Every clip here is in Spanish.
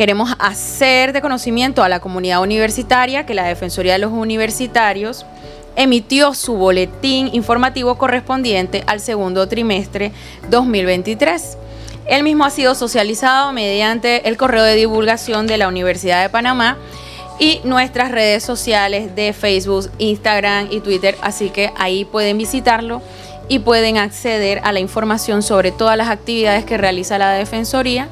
queremos hacer de conocimiento a la comunidad universitaria que la Defensoría de los Universitarios emitió su boletín informativo correspondiente al segundo trimestre 2023. El mismo ha sido socializado mediante el correo de divulgación de la Universidad de Panamá y nuestras redes sociales de Facebook, Instagram y Twitter, así que ahí pueden visitarlo y pueden acceder a la información sobre todas las actividades que realiza la Defensoría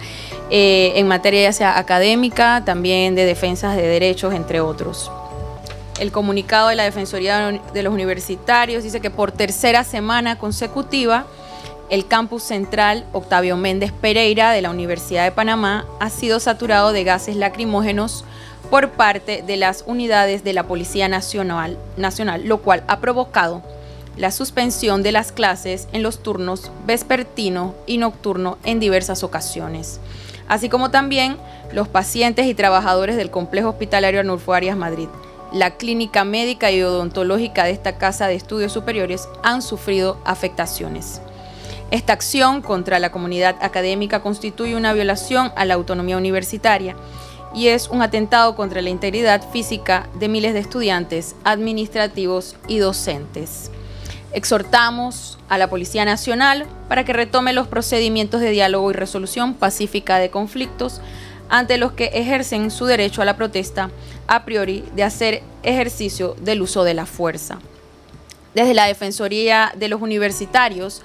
en materia ya sea académica, también de defensas de derechos, entre otros. El comunicado de la Defensoría de los Universitarios dice que por tercera semana consecutiva, el campus central Octavio Méndez Pereira de la Universidad de Panamá ha sido saturado de gases lacrimógenos por parte de las unidades de la Policía Nacional, lo cual ha provocado la suspensión de las clases en los turnos vespertino y nocturno en diversas ocasiones, así como también los pacientes y trabajadores del Complejo Hospitalario Arnulfo Arias Madrid. La clínica médica y odontológica de esta casa de estudios superiores han sufrido afectaciones. Esta acción contra la comunidad académica constituye una violación a la autonomía universitaria y es un atentado contra la integridad física de miles de estudiantes, administrativos y docentes. Exhortamos a la Policía Nacional para que retome los procedimientos de diálogo y resolución pacífica de conflictos ante los que ejercen su derecho a la protesta a priori de hacer ejercicio del uso de la fuerza. Desde la Defensoría de los Universitarios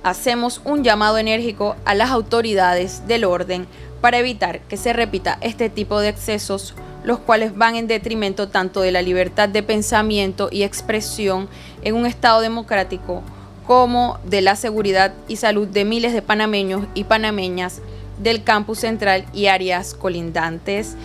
hacemos un llamado enérgico a las autoridades del orden para evitar que se repita este tipo de excesos, los cuales van en detrimento tanto de la libertad de pensamiento y expresión en un Estado democrático como de la seguridad y salud de miles de panameños y panameñas del campus central y áreas colindantes.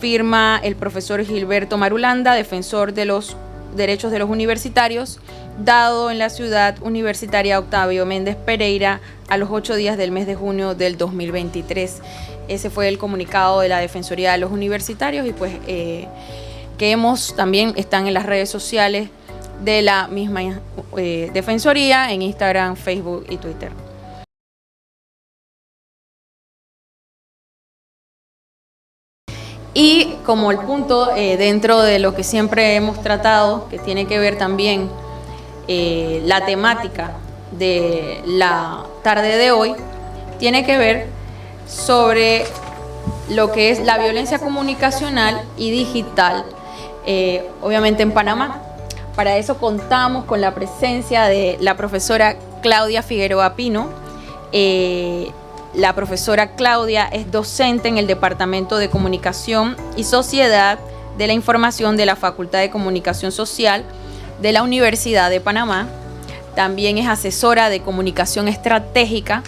Firma el profesor Gilberto Marulanda, defensor de los derechos de los universitarios, dado en la ciudad universitaria Octavio Méndez Pereira a los 8 días del mes de junio del 2023. Ese fue el comunicado de la Defensoría de los Universitarios y pues también están en las redes sociales de la misma Defensoría en Instagram, Facebook y Twitter. Y como el punto dentro de lo que siempre hemos tratado, que tiene que ver también la temática de la tarde de hoy, tiene que ver sobre lo que es la violencia comunicacional y digital, obviamente en Panamá. Para eso contamos con la presencia de la profesora Claudia Figueroa Pino. La profesora Claudia es docente en el Departamento de Comunicación y Sociedad de la Información de la Facultad de Comunicación Social de la Universidad de Panamá. También es asesora de comunicación estratégica,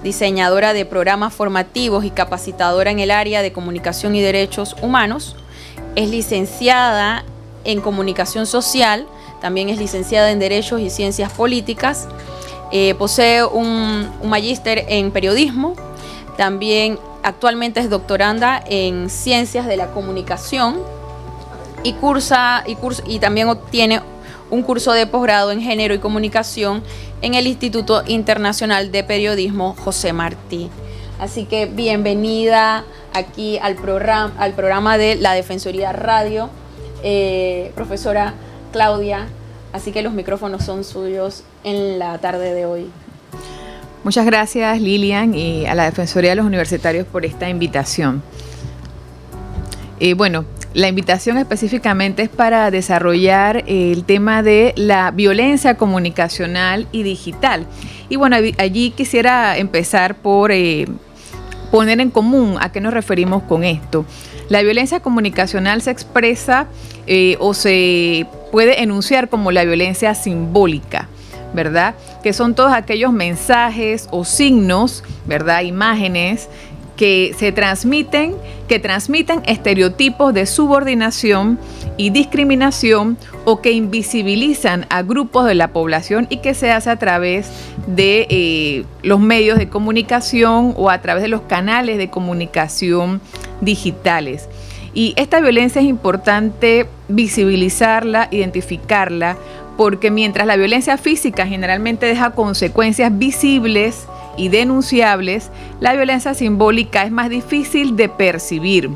diseñadora de programas formativos y capacitadora en el área de comunicación y derechos humanos. Es licenciada en comunicación social, también es licenciada en Derechos y Ciencias Políticas. Posee un magíster en periodismo, actualmente es doctoranda en Ciencias de la Comunicación y también obtiene un curso de posgrado en Género y Comunicación en el Instituto Internacional de Periodismo José Martí. Así que bienvenida aquí al programa de la Defensoría Radio, profesora Claudia. Así que los micrófonos son suyos en la tarde de hoy. Muchas gracias, Lilian, y a la Defensoría de los Universitarios por esta invitación. La invitación específicamente es para desarrollar el tema de la violencia comunicacional y digital. Y bueno, allí quisiera empezar por poner en común a qué nos referimos con esto. La violencia comunicacional se expresa o se puede enunciar como la violencia simbólica, ¿verdad? Que son todos aquellos mensajes o signos, ¿verdad? Imágenes que transmiten estereotipos de subordinación y discriminación o que invisibilizan a grupos de la población y que se hace a través de los medios de comunicación o a través de los canales de comunicación digitales. Y esta violencia es importante visibilizarla, identificarla, porque mientras la violencia física generalmente deja consecuencias visibles y denunciables, la violencia simbólica es más difícil de percibir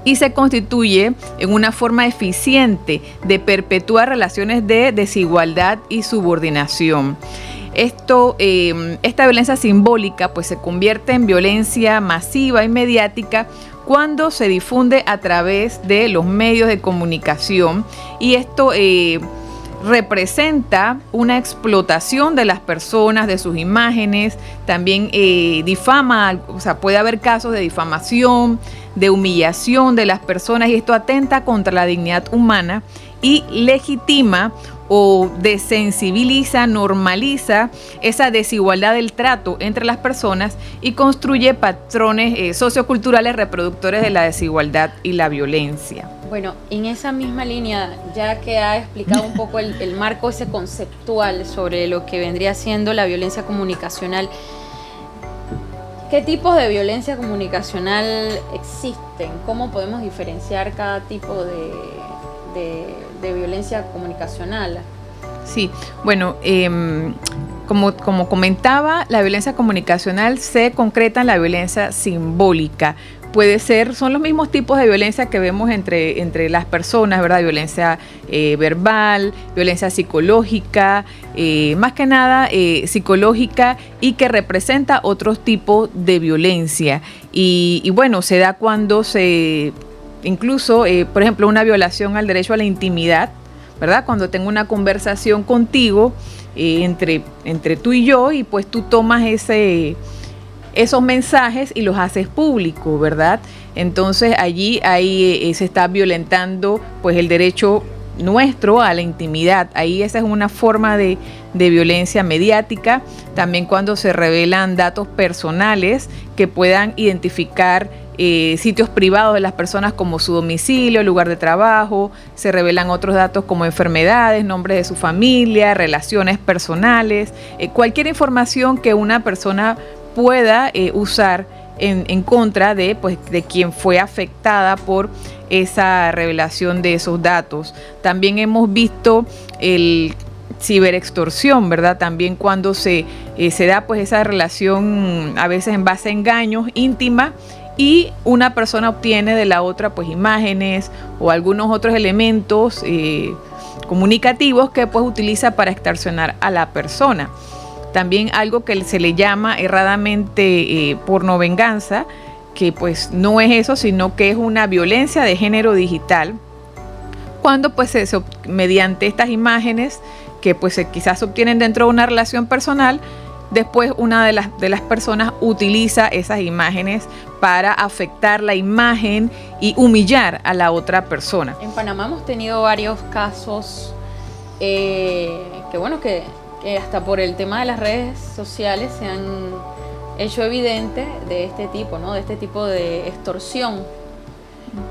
y se constituye en una forma eficiente de perpetuar relaciones de desigualdad y subordinación. Esta violencia simbólica pues se convierte en violencia masiva y mediática cuando se difunde a través de los medios de comunicación, y esto representa una explotación de las personas, de sus imágenes, también difama, o sea, puede haber casos de difamación, de humillación de las personas, y esto atenta contra la dignidad humana y legitima o desensibiliza, normaliza esa desigualdad del trato entre las personas y construye patrones socioculturales reproductores de la desigualdad y la violencia. Bueno, en esa misma línea, ya que ha explicado un poco el marco ese conceptual sobre lo que vendría siendo la violencia comunicacional, ¿qué tipos de violencia comunicacional existen? ¿Cómo podemos diferenciar cada tipo de violencia comunicacional? Sí, bueno, como comentaba, la violencia comunicacional se concreta en la violencia simbólica. Son los mismos tipos de violencia que vemos entre las personas, ¿verdad? Violencia verbal, violencia psicológica, más que nada psicológica, y que representa otros tipos de violencia. Y bueno, se da cuando incluso, por ejemplo, una violación al derecho a la intimidad, ¿verdad? Cuando tengo una conversación contigo entre tú y yo, y pues tú tomas esos mensajes y los haces públicos, ¿verdad? Entonces allí se está violentando pues el derecho nuestro a la intimidad. Ahí esa es una forma de violencia mediática. También cuando se revelan datos personales que puedan identificar sitios privados de las personas como su domicilio, lugar de trabajo, se revelan otros datos como enfermedades, nombres de su familia, relaciones personales, cualquier información que una persona pueda usar en contra de quien fue afectada por esa revelación de esos datos. También hemos visto el ciberextorsión, ¿verdad? También cuando se da pues esa relación a veces en base a engaños íntima, y una persona obtiene de la otra pues imágenes o algunos otros elementos comunicativos que pues utiliza para extorsionar a la persona. También algo que se le llama erradamente pornovenganza, que pues no es eso, sino que es una violencia de género digital, cuando pues mediante estas imágenes que pues quizás se obtienen dentro de una relación personal, después una de las personas utiliza esas imágenes para afectar la imagen y humillar a la otra persona. En Panamá hemos tenido varios casos que hasta por el tema de las redes sociales se han hecho evidente de este tipo, ¿no? De este tipo de extorsión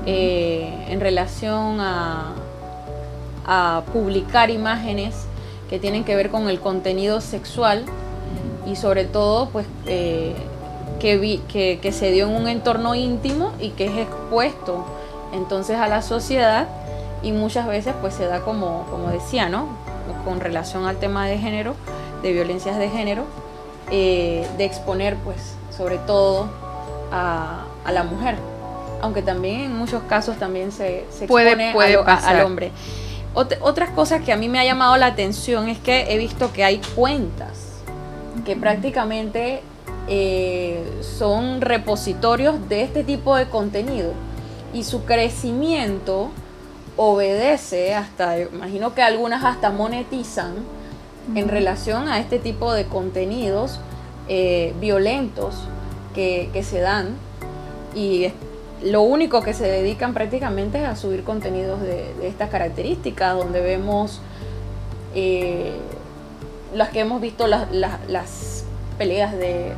en relación a publicar imágenes que tienen que ver con el contenido sexual, y sobre todo pues que se dio en un entorno íntimo y que es expuesto entonces a la sociedad, y muchas veces pues se da como decía, ¿no? Con relación al tema de género, de violencias de género, de exponer pues sobre todo a la mujer, aunque también en muchos casos también se expone al hombre. Otras cosas que a mí me ha llamado la atención es que he visto que hay cuentas que prácticamente son repositorios de este tipo de contenido, y su crecimiento obedece imagino que algunas hasta monetizan en relación a este tipo de contenidos violentos que se dan, y lo único que se dedican prácticamente es a subir contenidos de estas características, donde vemos las que hemos visto, las peleas de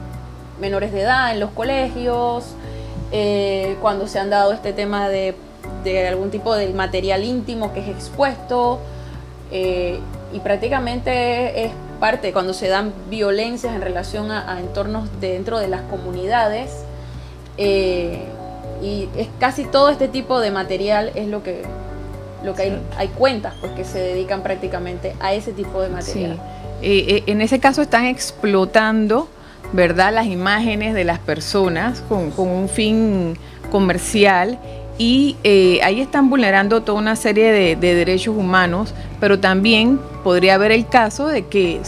menores de edad en los colegios, cuando se han dado este tema de algún tipo de material íntimo que es expuesto, y prácticamente es parte cuando se dan violencias en relación a entornos dentro de las comunidades, y es casi todo este tipo de material es lo que hay cuentas pues que se dedican prácticamente a ese tipo de material. Sí. En ese caso están explotando ¿verdad?, las imágenes de las personas con un fin comercial, y ahí están vulnerando toda una serie de derechos humanos, pero también podría haber el caso de que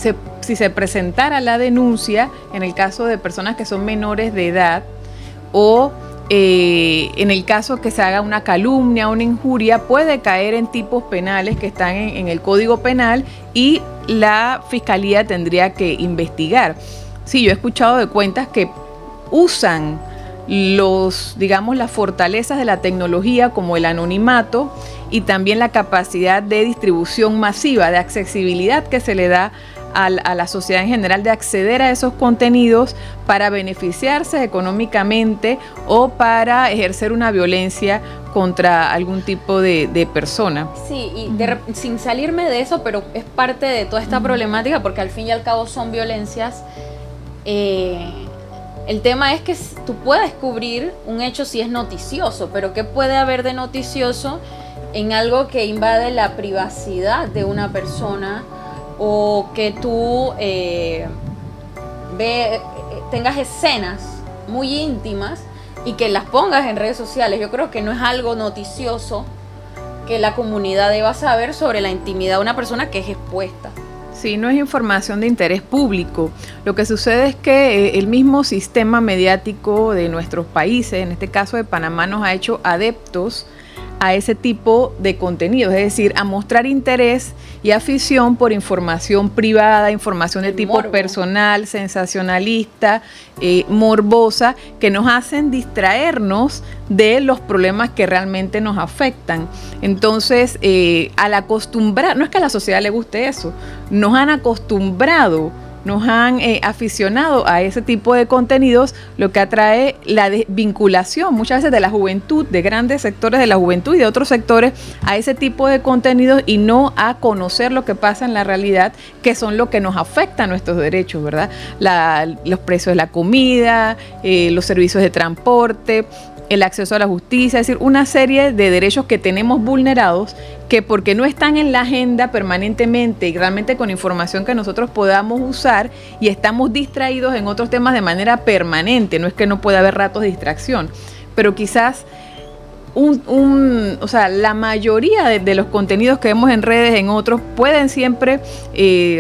si se presentara la denuncia en el caso de personas que son menores de edad, o en el caso que se haga una calumnia, una injuria, puede caer en tipos penales que están en el Código Penal, y la Fiscalía tendría que investigar. Sí, yo he escuchado de cuentas que usan las fortalezas de la tecnología, como el anonimato y también la capacidad de distribución masiva, de accesibilidad que se le da a la sociedad en general, de acceder a esos contenidos para beneficiarse económicamente o para ejercer una violencia contra algún tipo de persona. Sí, y sin salirme de eso, pero es parte de toda esta problemática, porque al fin y al cabo son violencias. El tema es que tú puedes cubrir un hecho si es noticioso, pero ¿qué puede haber de noticioso en algo que invade la privacidad de una persona, o que tú tengas escenas muy íntimas y que las pongas en redes sociales? Yo creo que no es algo noticioso que la comunidad deba saber sobre la intimidad de una persona que es expuesta. Sí, no es información de interés público. Lo que sucede es que el mismo sistema mediático de nuestros países, en este caso de Panamá, nos ha hecho adeptos a ese tipo de contenidos, es decir, a mostrar interés y afición por información privada, información de tipo personal, sensacionalista, morbosa, que nos hacen distraernos de los problemas que realmente nos afectan. Entonces, al acostumbrar, no es que a la sociedad le guste eso, nos han acostumbrado, nos han aficionado a ese tipo de contenidos, lo que atrae la desvinculación muchas veces de la juventud, de grandes sectores de la juventud y de otros sectores, a ese tipo de contenidos, y no a conocer lo que pasa en la realidad, que son lo que nos afecta a nuestros derechos, ¿verdad? Los precios de la comida, los servicios de transporte, el acceso a la justicia, es decir, una serie de derechos que tenemos vulnerados, que porque no están en la agenda permanentemente y realmente con información que nosotros podamos usar, y estamos distraídos en otros temas de manera permanente. No es que no pueda haber ratos de distracción, pero quizás la mayoría de los contenidos que vemos en redes, en otros, pueden siempre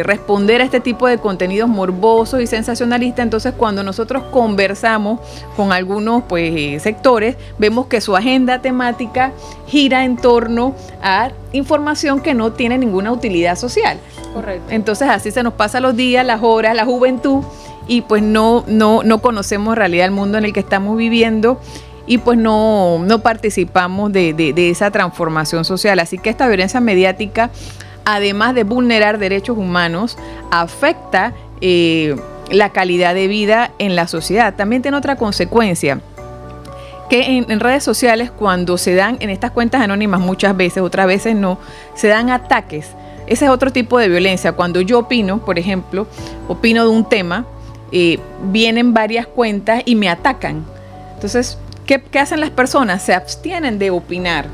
responder a este tipo de contenidos morbosos y sensacionalistas. Entonces, cuando nosotros conversamos con algunos sectores, vemos que su agenda temática gira en torno a información que no tiene ninguna utilidad social. Correcto. Entonces, así se nos pasan los días, las horas, la juventud, y pues no conocemos en realidad el mundo en el que estamos viviendo, y pues no participamos de esa transformación social. Así que esta violencia mediática, además de vulnerar derechos humanos, afecta la calidad de vida en la sociedad. También tiene otra consecuencia, que en redes sociales, cuando se dan en estas cuentas anónimas, muchas veces, otras veces no, se dan ataques. Ese es otro tipo de violencia. Cuando yo opino, por ejemplo, opino de un tema, vienen varias cuentas y me atacan. Entonces, ¿qué hacen las personas? Se abstienen de opinar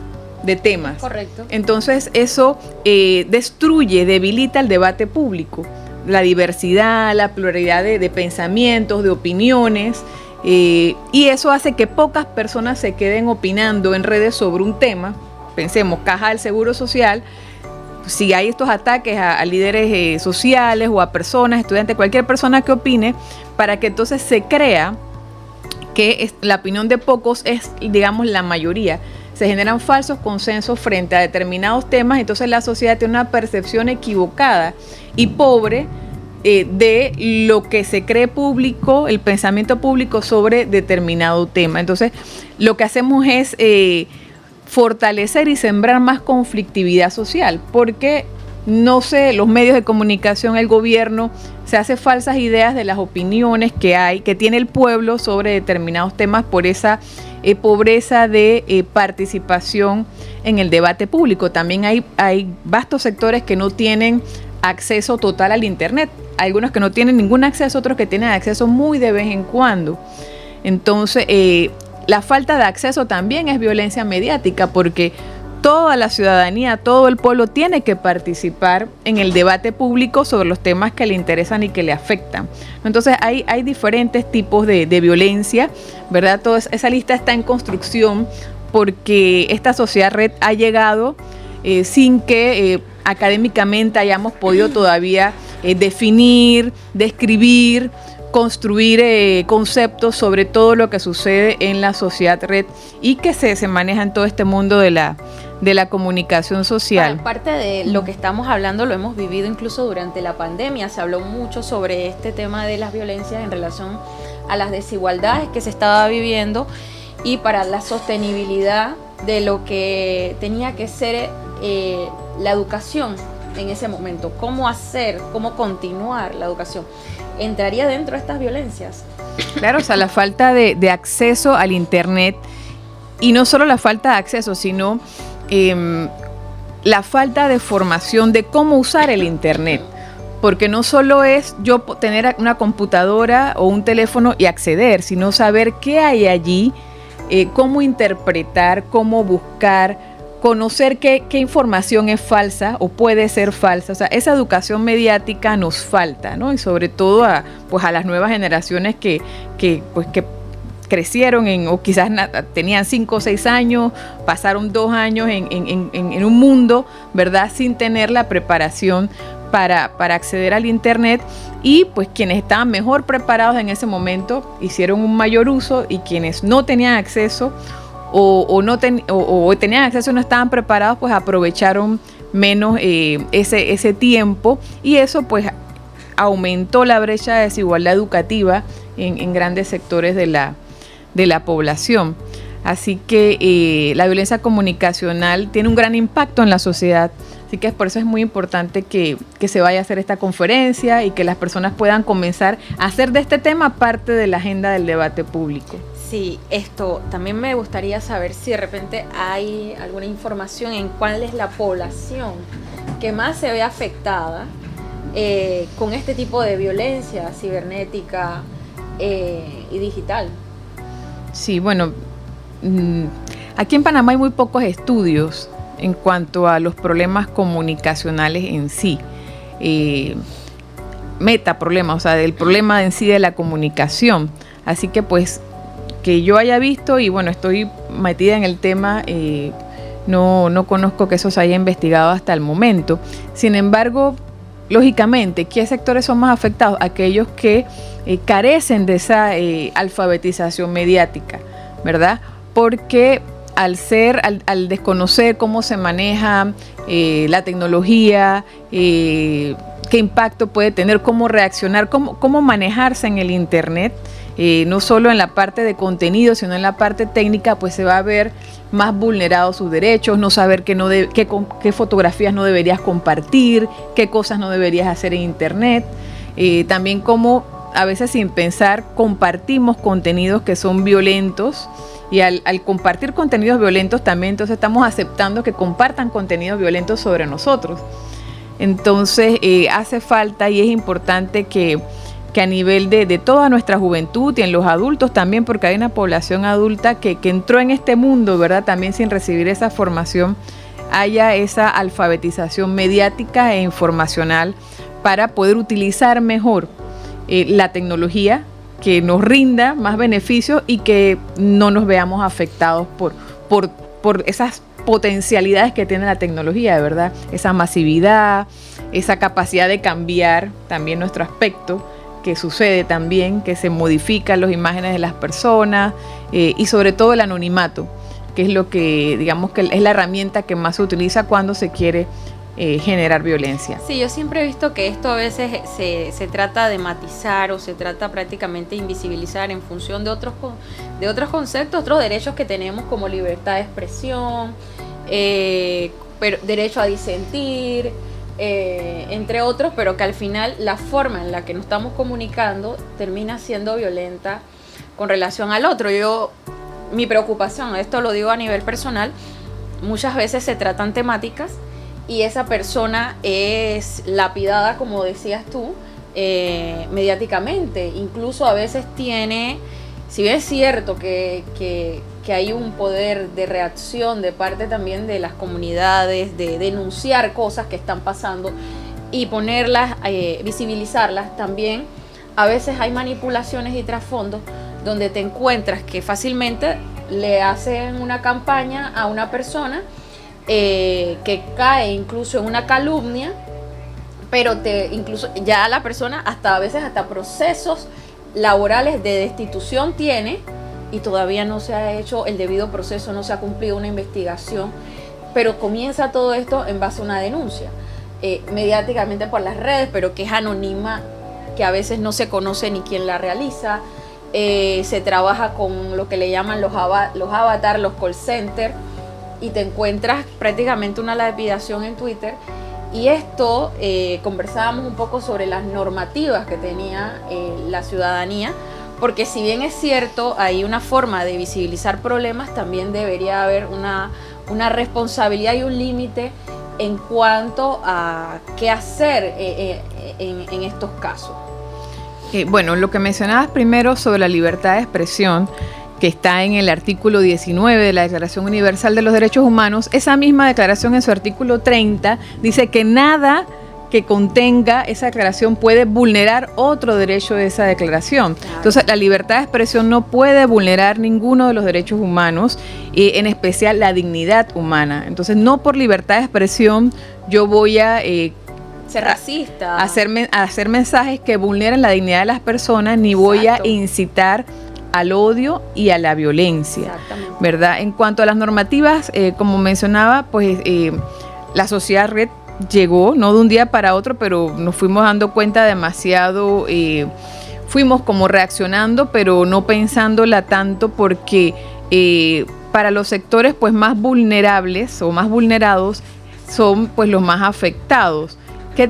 de temas. Correcto. Entonces eso debilita el debate público, la diversidad, la pluralidad de pensamientos, de opiniones, y eso hace que pocas personas se queden opinando en redes sobre un tema. Pensemos, Caja del Seguro Social, si hay estos ataques a líderes sociales o a personas, estudiantes, cualquier persona que opine, para que entonces se crea que la opinión de pocos es, digamos, la mayoría. Se generan falsos consensos frente a determinados temas, entonces la sociedad tiene una percepción equivocada y pobre de lo que se cree público, el pensamiento público sobre determinado tema. Entonces, lo que hacemos es fortalecer y sembrar más conflictividad social, porque los medios de comunicación, el gobierno, se hace falsas ideas de las opiniones que tiene el pueblo sobre determinados temas por esa pobreza de participación en el debate público. También hay vastos sectores que no tienen acceso total al internet, algunos que no tienen ningún acceso, otros que tienen acceso muy de vez en cuando. Entonces, la falta de acceso también es violencia mediática, porque toda la ciudadanía, todo el pueblo tiene que participar en el debate público sobre los temas que le interesan y que le afectan. Entonces hay diferentes tipos de violencia, ¿verdad? Toda esa lista está en construcción porque esta sociedad red ha llegado sin que académicamente hayamos podido todavía definir, describir, construir conceptos sobre todo lo que sucede en la sociedad red y que se maneja en todo este mundo de la comunicación social. Parte de lo que estamos hablando lo hemos vivido incluso durante la pandemia. Se habló mucho sobre este tema de las violencias en relación a las desigualdades que se estaba viviendo y para la sostenibilidad de lo que tenía que ser la educación en ese momento. Cómo continuar la educación. ¿Entraría dentro de estas violencias? Claro, o sea, la falta de acceso al internet, y no solo la falta de acceso, sino la falta de formación de cómo usar el internet. Porque no solo es yo tener una computadora o un teléfono y acceder, sino saber qué hay allí, cómo interpretar, cómo buscar, conocer qué información es falsa o puede ser falsa. O sea, esa educación mediática nos falta, ¿no? Y sobre todo a las nuevas generaciones que crecieron o quizás tenían 5 o 6 años, pasaron 2 años en un mundo, ¿verdad?, sin tener la preparación para acceder al internet, y pues quienes estaban mejor preparados en ese momento hicieron un mayor uso, y quienes no tenían acceso o tenían acceso y no estaban preparados, pues aprovecharon menos ese tiempo, y eso pues aumentó la brecha de desigualdad educativa en grandes sectores de la población. Así que la violencia comunicacional tiene un gran impacto en la sociedad. Así que por eso es muy importante que se vaya a hacer esta conferencia y que las personas puedan comenzar a hacer de este tema parte de la agenda del debate público. Sí, esto también me gustaría saber si de repente hay alguna información en cuál es la población que más se ve afectada con este tipo de violencia cibernética y digital. Sí, bueno, aquí en Panamá hay muy pocos estudios en cuanto a los problemas comunicacionales en sí. Metaproblemas, o sea, del problema en sí de la comunicación. Así que pues que yo haya visto, y bueno, estoy metida en el tema, no conozco que eso se haya investigado hasta el momento. Sin embargo, lógicamente, ¿qué sectores son más afectados? Aquellos que carecen de esa alfabetización mediática, ¿verdad? Porque al desconocer cómo se maneja la tecnología, qué impacto puede tener, cómo reaccionar, cómo manejarse en el internet, no solo en la parte de contenido, sino en la parte técnica, pues se va a ver más vulnerados sus derechos, no saber qué fotografías no deberías compartir, qué cosas no deberías hacer en internet, también cómo a veces sin pensar compartimos contenidos que son violentos, y al compartir contenidos violentos también entonces estamos aceptando que compartan contenidos violentos sobre nosotros. Entonces hace falta y es importante que a nivel de toda nuestra juventud y en los adultos también, porque hay una población adulta que entró en este mundo, ¿verdad?, también sin recibir esa formación, haya esa alfabetización mediática e informacional para poder utilizar mejor la tecnología, que nos rinda más beneficios y que no nos veamos afectados por esas potencialidades que tiene la tecnología, de verdad, esa masividad, esa capacidad de cambiar también nuestro aspecto, que sucede también, que se modifican las imágenes de las personas, y sobre todo el anonimato, que es lo que, digamos, que es la herramienta que más se utiliza cuando se quiere generar violencia. Sí, yo siempre he visto que esto a veces se trata de matizar o se trata prácticamente de invisibilizar en función de otros conceptos, otros derechos que tenemos, como libertad de expresión, pero derecho a disentir, entre otros, pero que al final la forma en la que nos estamos comunicando termina siendo violenta con relación al otro. Mi preocupación, esto lo digo a nivel personal, muchas veces se tratan temáticas y esa persona es lapidada, como decías tú, mediáticamente. Incluso a veces tiene, si bien es cierto que que hay un poder de reacción de parte también de las comunidades, de denunciar cosas que están pasando y ponerlas, visibilizarlas. También a veces hay manipulaciones y trasfondos donde te encuentras que fácilmente le hacen una campaña a una persona que cae incluso en una calumnia, pero incluso ya la persona a veces hasta procesos laborales de destitución tiene y todavía no se ha hecho el debido proceso, no se ha cumplido una investigación, pero comienza todo esto en base a una denuncia, mediáticamente por las redes, pero que es anónima, que a veces no se conoce ni quién la realiza. Se trabaja con lo que le llaman los avatars, los call centers, y te encuentras prácticamente una lapidación en Twitter. Y esto, conversábamos un poco sobre las normativas que tenía la ciudadanía, porque si bien es cierto, hay una forma de visibilizar problemas, también debería haber una responsabilidad y un límite en cuanto a qué hacer en estos casos. Bueno, lo que mencionabas primero sobre la libertad de expresión, que está en el artículo 19 de la Declaración Universal de los Derechos Humanos, esa misma declaración en su artículo 30 dice que nada que contenga esa declaración puede vulnerar otro derecho de esa declaración. Claro. Entonces, la libertad de expresión no puede vulnerar ninguno de los derechos humanos, en especial la dignidad humana. Entonces, no por libertad de expresión yo voy a ser racista, hacer mensajes que vulneren la dignidad de las personas, ni voy a incitar al odio y a la violencia, ¿verdad? En cuanto a las normativas, como mencionaba, pues la sociedad red llegó, no de un día para otro, pero nos fuimos dando cuenta demasiado, fuimos como reaccionando, pero no pensándola tanto, porque para los sectores pues más vulnerables o más vulnerados son pues los más afectados. ¿Qué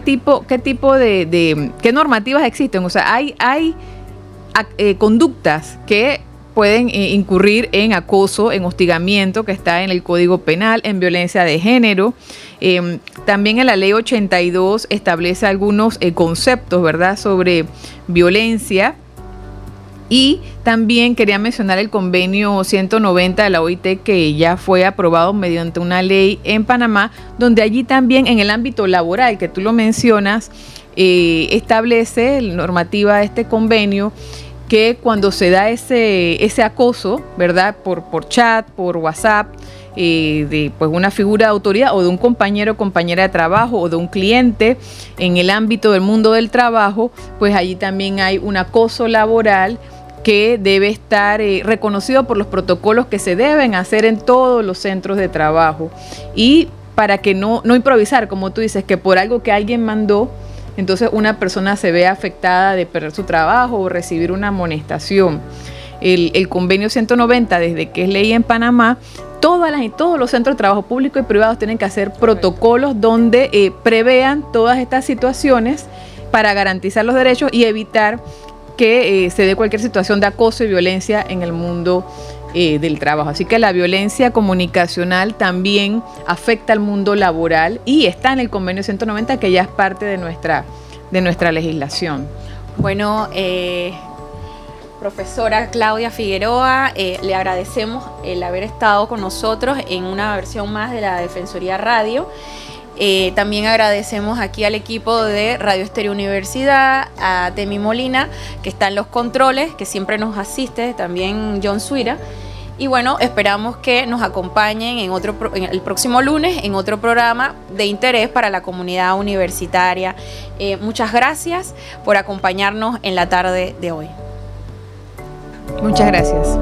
normativas existen? O sea, hay conductas que pueden incurrir en acoso, en hostigamiento, que está en el Código Penal, en violencia de género. También en la Ley 82 establece algunos conceptos, ¿verdad?, sobre violencia. Y también quería mencionar el convenio 190 de la OIT, que ya fue aprobado mediante una ley en Panamá, donde allí también en el ámbito laboral, que tú lo mencionas, establece la normativa de este convenio que cuando se da ese acoso, ¿verdad?, por chat, por WhatsApp, de pues una figura de autoridad o de un compañero o compañera de trabajo o de un cliente en el ámbito del mundo del trabajo, pues allí también hay un acoso laboral que debe estar reconocido por los protocolos que se deben hacer en todos los centros de trabajo, y para que no improvisar, como tú dices, que por algo que alguien mandó, entonces una persona se ve afectada de perder su trabajo o recibir una amonestación. El convenio 190, desde que es ley en Panamá, todos los centros de trabajo públicos y privados tienen que hacer protocolos donde prevean todas estas situaciones para garantizar los derechos y evitar que se dé cualquier situación de acoso y violencia en el mundo del trabajo. Así que la violencia comunicacional también afecta al mundo laboral y está en el convenio 190, que ya es parte de nuestra legislación. Bueno, profesora Claudia Figueroa, le agradecemos el haber estado con nosotros en una versión más de la Defensoría Radio. También agradecemos aquí al equipo de Radio Estéreo Universidad, a Temi Molina, que está en los controles, que siempre nos asiste, también John Suira. Y bueno, esperamos que nos acompañen en el próximo lunes en otro programa de interés para la comunidad universitaria. Muchas gracias por acompañarnos en la tarde de hoy. Muchas gracias.